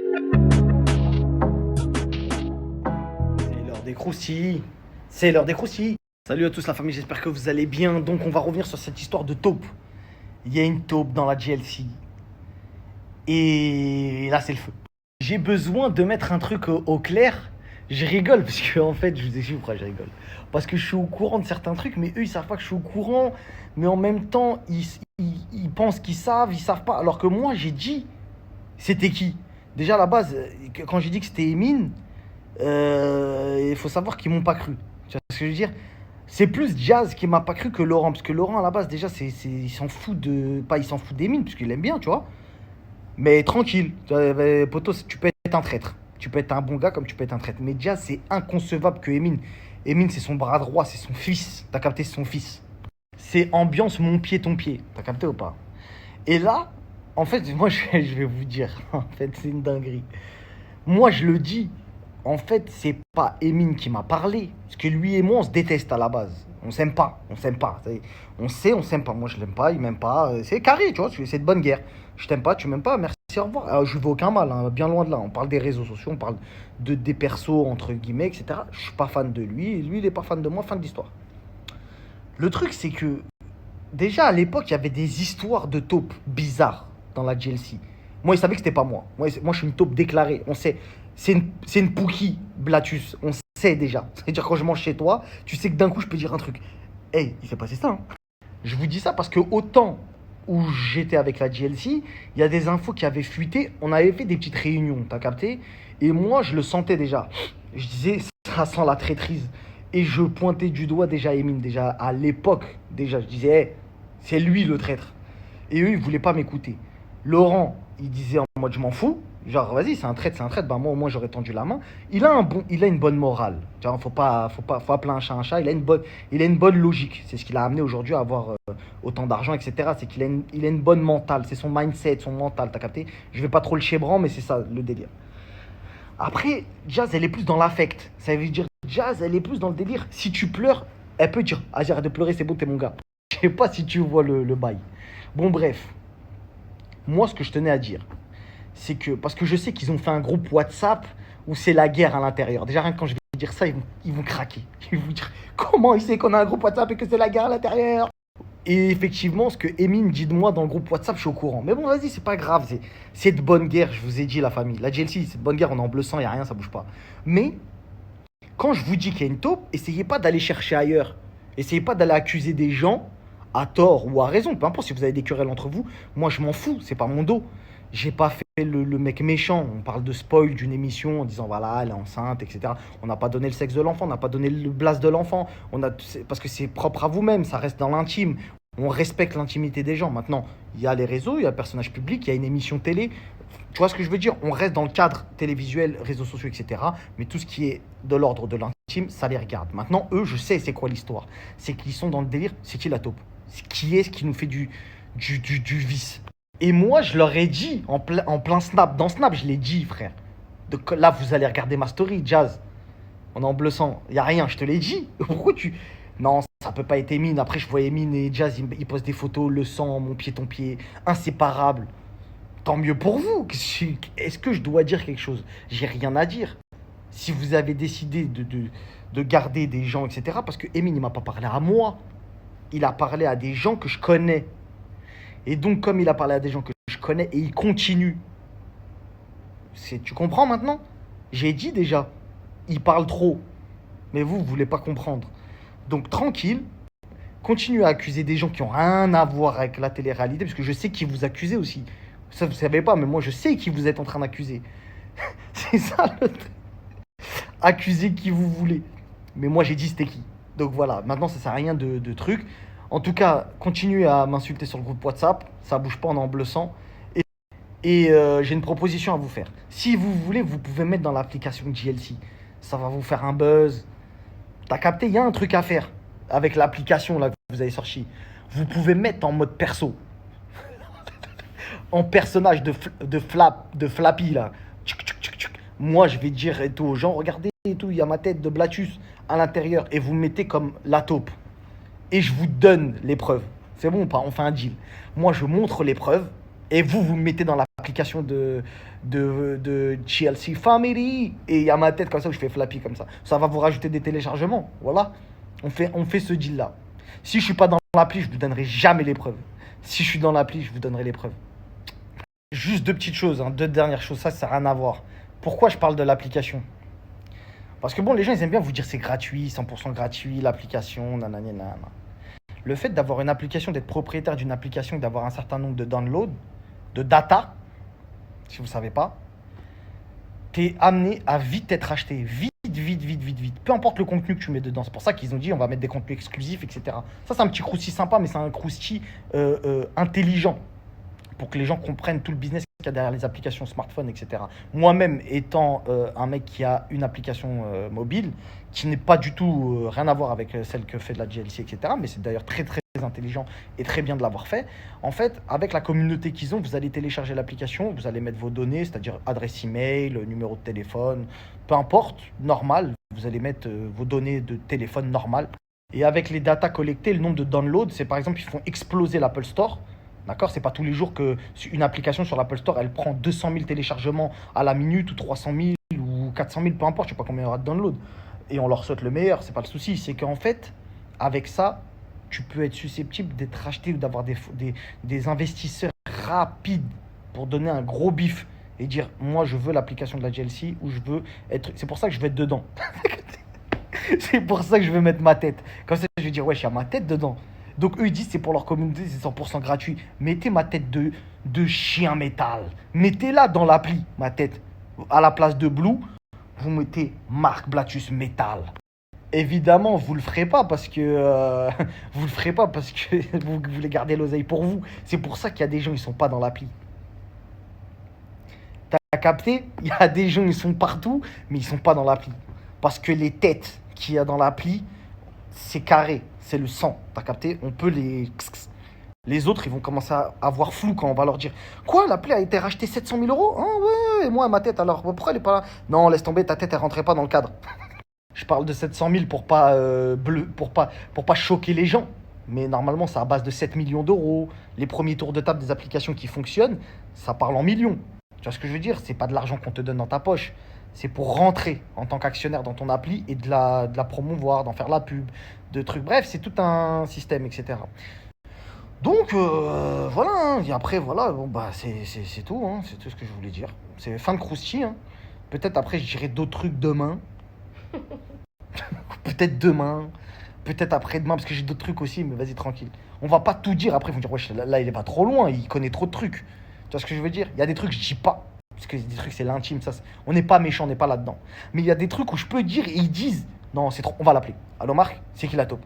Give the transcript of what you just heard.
C'est l'heure des croustilles. C'est l'heure des croustilles. Salut à tous la famille, j'espère que vous allez bien. Donc on va revenir sur cette histoire de taupe. Il y a une taupe dans la GLC. Et là c'est le feu. J'ai besoin de mettre un truc au clair. Je rigole parce que en fait, je vous explique pourquoi je rigole. Parce que je suis au courant de certains trucs, mais eux ils savent pas que je suis au courant. Mais en même temps, ils pensent qu'ils savent pas. Alors que moi j'ai dit, c'était qui? Déjà à la base, quand j'ai dit que c'était Emine, il faut savoir qu'ils m'ont pas cru. Tu vois ce que je veux dire? C'est plus Jazz qui m'a pas cru que Laurent. Parce que Laurent, à la base, déjà, il s'en fout de. Pas il s'en fout d'Emine, parce qu'il aime bien, tu vois. Mais tranquille. Poto, tu peux être un traître. Tu peux être un bon gars comme tu peux être un traître. Mais Jazz, c'est inconcevable que Emine. Emine, c'est son bras droit, c'est son fils. T'as capté, c'est son fils. C'est ambiance mon pied, ton pied. T'as capté ou pas? Et là, en fait, moi, je vais vous dire. En fait, c'est une dinguerie. Moi, je le dis. En fait, c'est pas Emine qui m'a parlé. Parce que lui et moi, on se déteste à la base. On s'aime pas. On s'aime pas. On sait, on s'aime pas. Moi, je l'aime pas, il m'aime pas. C'est carré, tu vois. C'est de bonne guerre. Je t'aime pas, tu m'aimes pas. Merci, au revoir. Alors, je veux aucun mal, hein, bien loin de là. On parle des réseaux sociaux, on parle des persos, entre guillemets, etc. Je suis pas fan de lui. Et lui, il est pas fan de moi. Fin de l'histoire. Le truc, c'est que déjà à l'époque, il y avait des histoires de taupes bizarres dans la GLC. Moi, il savait que c'était pas moi. Moi, je suis une taupe déclarée. On sait. C'est une Pookie, Blatus. On sait déjà. C'est-à-dire, quand je mange chez toi, tu sais que d'un coup, je peux dire un truc. Hey, il s'est passé ça, hein. Je vous dis ça parce que autant où j'étais avec la GLC, il y a des infos qui avaient fuité. On avait fait des petites réunions, t'as capté? Et moi, je le sentais déjà. Je disais, ça sent la traîtrise. Et je pointais du doigt déjà Emine, déjà à l'époque. Déjà, je disais, hey, c'est lui le traître. Et eux, ils voulaient pas m'écouter. Laurent, il disait en mode, je m'en fous. Genre, vas-y, c'est un traître, c'est un traître. Bah, moi, au moins, j'aurais tendu la main. Il a une bonne morale. Tu vois, faut appeler un chat un chat. Il a une bonne logique. C'est ce qui l'a amené aujourd'hui à avoir autant d'argent, etc. C'est qu'il a une bonne mentale. C'est son mindset, son mental. T'as capté? Je vais pas trop le chébran, mais c'est ça le délire. Après, Jazz, elle est plus dans l'affect. Ça veut dire, Jazz, elle est plus dans le délire. Si tu pleures, elle peut dire, vas-y, arrête de pleurer, c'est bon, t'es mon gars. Je sais pas si tu vois le bail. Bon, bref. Moi, ce que je tenais à dire, c'est que, parce que je sais qu'ils ont fait un groupe WhatsApp où c'est la guerre à l'intérieur. Déjà, rien que quand je vais dire ça, ils vont craquer. Ils vont dire, comment il sait qu'on a un groupe WhatsApp et que c'est la guerre à l'intérieur? Et effectivement, ce que Emine dit de moi dans le groupe WhatsApp, je suis au courant. Mais bon, vas-y, c'est pas grave. C'est de bonne guerre, je vous ai dit, la famille. La GLC, c'est de bonne guerre, on est en bleu sang, il n'y a rien, ça bouge pas. Mais, quand je vous dis qu'il y a une taupe, essayez pas d'aller chercher ailleurs. Essayez pas d'aller accuser des gens à tort ou à raison. Peu importe si vous avez des querelles entre vous. Moi, je m'en fous, c'est pas mon dos. J'ai pas fait le mec méchant. On parle de spoil d'une émission en disant voilà, elle est enceinte, etc. On n'a pas donné le sexe de l'enfant, on n'a pas donné le blase de l'enfant. Parce que c'est propre à vous-même, ça reste dans l'intime. On respecte l'intimité des gens. Maintenant, il y a les réseaux, il y a le personnage public, il y a une émission télé. Tu vois ce que je veux dire? On reste dans le cadre télévisuel, réseaux sociaux, etc. Mais tout ce qui est de l'ordre de l'intime, ça les regarde. Maintenant, eux, je sais c'est quoi l'histoire. C'est qu'ils sont dans le délire. C'est qui la taupe? Qui est ce qui nous fait du vice? Et moi, je leur ai dit, en plein Snap, dans Snap, je l'ai dit, frère. Là, vous allez regarder ma story, Jazz. On est en bleu sang. Il n'y a rien, je te l'ai dit. Pourquoi tu. Non, ça peut pas être Emine. Après, je vois Emine et Jazz, ils postent des photos, le sang, mon pied, ton pied, inséparables. Tant mieux pour vous. Est-ce que je dois dire quelque chose? J'ai rien à dire. Si vous avez décidé de garder des gens, etc., parce que Emine, il m'a pas parlé à moi. Il a parlé à des gens que je connais. Et donc, comme il a parlé à des gens que je connais et il continue, tu comprends maintenant? J'ai dit déjà, il parle trop. Mais vous voulez pas comprendre. Donc, tranquille, continuez à accuser des gens qui n'ont rien à voir avec la télé-réalité, parce que je sais qui vous accusez aussi. Ça, vous ne savez pas, mais moi, je sais qui vous êtes en train d'accuser. C'est ça le truc. Accusez qui vous voulez. Mais moi, j'ai dit c'était qui. Donc voilà, maintenant, ça sert à rien de trucs. En tout cas, continuez à m'insulter sur le groupe WhatsApp. Ça bouge pas, on est en bleu sang. Et j'ai une proposition à vous faire. Si vous voulez, vous pouvez mettre dans l'application GLC. Ça va vous faire un buzz. T'as capté, il y a un truc à faire avec l'application là que vous avez sorti. Vous pouvez mettre en mode perso. En personnage de Flappy là. Tchouk, tchouk, tchouk, tchouk. Moi, je vais dire et tout aux gens, regardez et tout, il y a ma tête de Blatus à l'intérieur. Et vous me mettez comme la taupe. Et je vous donne les preuves. C'est bon ou pas? On fait un deal. Moi, je montre les preuves Et vous me mettez dans l'application de TLC Family. Et il y a ma tête comme ça où je fais flappy comme ça. Ça va vous rajouter des téléchargements. Voilà. On fait ce deal-là. Si je suis pas dans l'appli, je vous donnerai jamais les preuves. Si je suis dans l'appli, je vous donnerai les preuves. Juste deux petites choses, hein, deux dernières choses, ça n'a rien à voir. Pourquoi je parle de l'application? Parce que bon, les gens, ils aiment bien vous dire c'est gratuit, 100% gratuit, l'application, nanana, nanana. Le fait d'avoir une application, d'être propriétaire d'une application, d'avoir un certain nombre de downloads, de data, si vous ne savez pas, t'es amené à vite être acheté. Vite, vite, vite, vite, vite. Peu importe le contenu que tu mets dedans. C'est pour ça qu'ils ont dit on va mettre des contenus exclusifs, etc. Ça, c'est un petit crousty sympa, mais c'est un crousty intelligent pour que les gens comprennent tout le business qu'il y a derrière les applications smartphones, etc. Moi-même, étant un mec qui a une application mobile, qui n'est pas du tout rien à voir avec celle que fait de la GLC, etc., mais c'est d'ailleurs très, très intelligent et très bien de l'avoir fait. En fait, avec la communauté qu'ils ont, vous allez télécharger l'application, vous allez mettre vos données, c'est-à-dire adresse email, numéro de téléphone, peu importe, normal, vous allez mettre vos données de téléphone normal. Et avec les datas collectées, le nombre de downloads, c'est par exemple, ils font exploser l'Apple Store. D'accord? C'est pas tous les jours qu'une application sur l'Apple Store, elle prend 200 000 téléchargements à la minute, ou 300 000, ou 400 000, peu importe, je sais pas combien il y aura de downloads. Et on leur souhaite le meilleur, c'est pas le souci. C'est qu'en fait, avec ça, tu peux être susceptible d'être racheté ou d'avoir des investisseurs rapides pour donner un gros bif et dire moi je veux l'application de la GLC ou je veux être. C'est pour ça que je veux être dedans. C'est pour ça que je veux mettre ma tête. Comme ça, je vais dire ouais, il y a ma tête dedans. Donc eux ils disent c'est pour leur communauté, c'est 100% gratuit. Mettez ma tête de chien métal. Mettez-la dans l'appli, ma tête. À la place de Blue, vous mettez Marc Blatus Métal. Évidemment, vous le ferez pas parce que vous le ferez pas parce que vous voulez garder l'oseille pour vous. C'est pour ça qu'il y a des gens ils sont pas dans l'appli. T'as capté? Il y a des gens ils sont partout, mais ils sont pas dans l'appli parce que les têtes qu'il y a dans l'appli, c'est carré, c'est le sang. T'as capté? On peut les autres, ils vont commencer à avoir flou quand on va leur dire quoi, l'appli a été rachetée 700 000 euros? Ah ouais, et moi ma tête alors pourquoi elle est pas là? Non, laisse tomber, ta tête elle rentrait pas dans le cadre. Je parle de 700 000 pour pas choquer les gens. Mais normalement, c'est à base de 7 millions d'euros. Les premiers tours de table des applications qui fonctionnent, ça parle en millions. Tu vois ce que je veux dire? C'est pas de l'argent qu'on te donne dans ta poche. C'est pour rentrer en tant qu'actionnaire dans ton appli et de la promouvoir, d'en faire la pub, de trucs. Bref, c'est tout un système, etc. Donc, voilà. Hein. Et après, voilà, bon, bah, c'est tout. Hein. C'est tout ce que je voulais dire. C'est fin de croustille. Hein. Peut-être après, je dirai d'autres trucs demain. Peut-être demain, peut-être après-demain, parce que j'ai d'autres trucs aussi, mais vas-y, tranquille. On va pas tout dire, après ils vont dire, wesh, là, il va trop loin, il connaît trop de trucs. Tu vois ce que je veux dire? Il y a des trucs que je dis pas, parce que des trucs c'est l'intime, ça, on n'est pas méchant, on n'est pas là-dedans. Mais il y a des trucs où je peux dire et ils disent, non, c'est trop, on va l'appeler. Allô Marc, c'est qui la taupe?